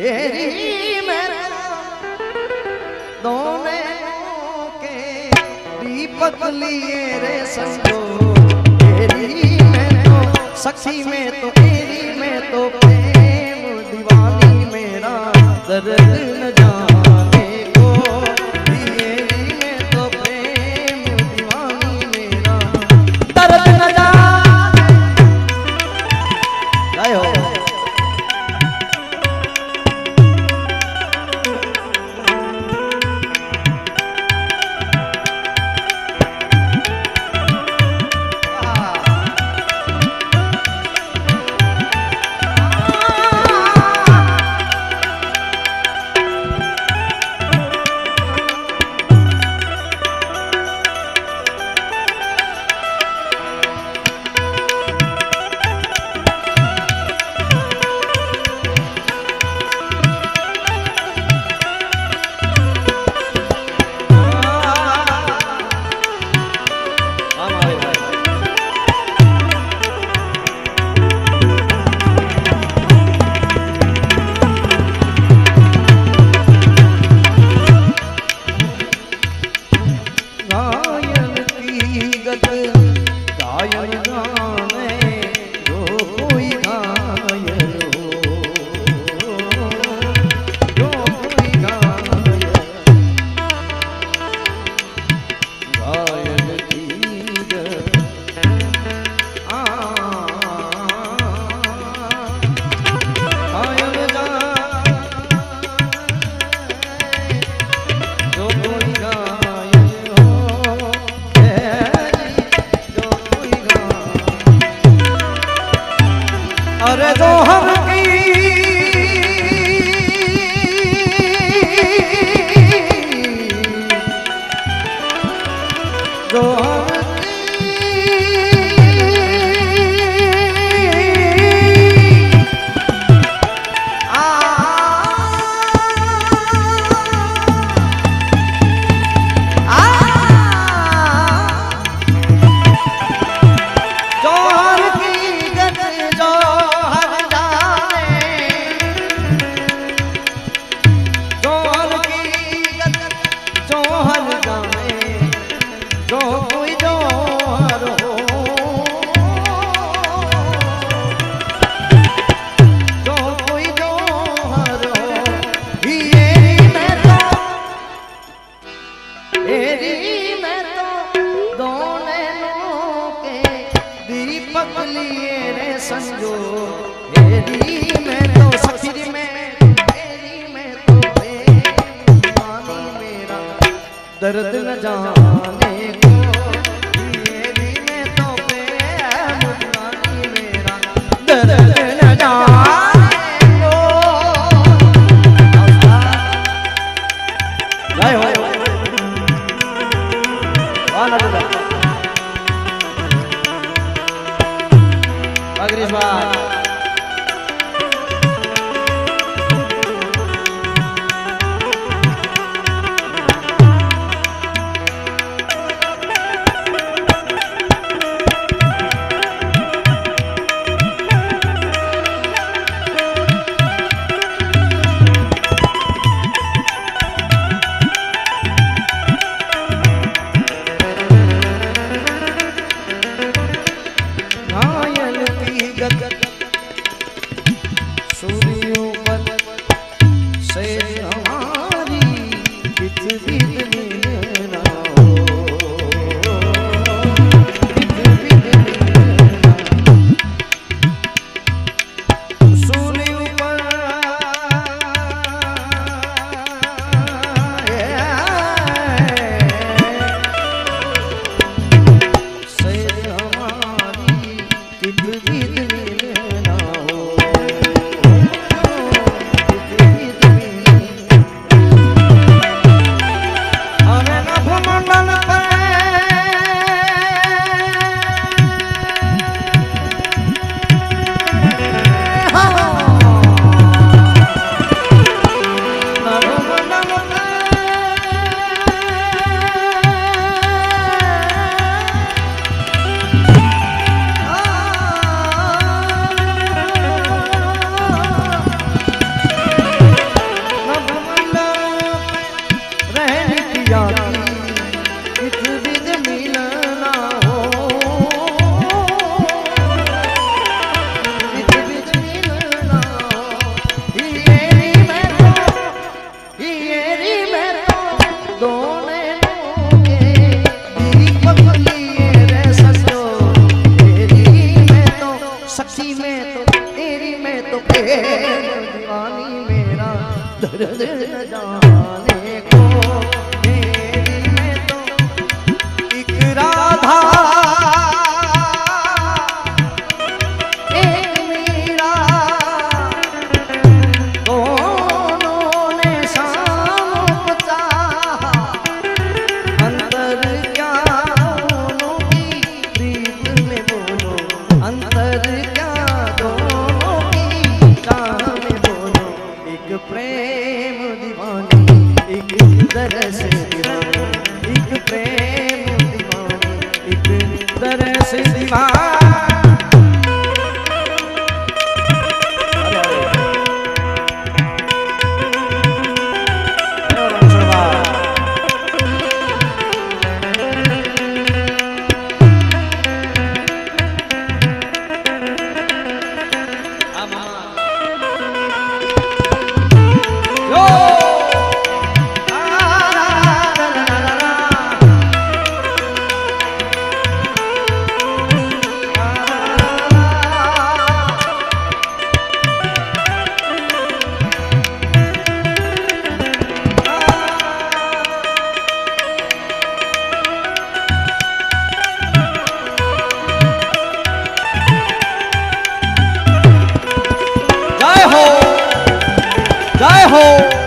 हेरी में दोने के दीपक लिए रे संजो हेरी में तो सखी में तो हेरी में तो प्रेम दीवानी मेरा दर्द न जाने को हेरी में तो प्रेम दीवानी मेरा दर्द न जाने लायो अरे जो हम जो लिए रे संजो हेरी में तो सखी में हेरी में तो दीवानी मेरा दर्द न जाने को हेरी में तो प्रेम दीवानी मेरा दर्द न जाने को जय हो अग्रिश्वास मैं तो प्रेम दीवानी मेरा दर्द न जाने को। तेरी मैं तो एक राधा एक मीरा, दोनों ने शाम को चाहा, अंतर क्या दोनों की प्रीत में बोलो, अंतर क्या दोनों की चाह में बोलो। एक प्रेम दीवानी एक दरस दीवानी, एक प्रेम दीवानी एक दरस दीवानी। जय हो।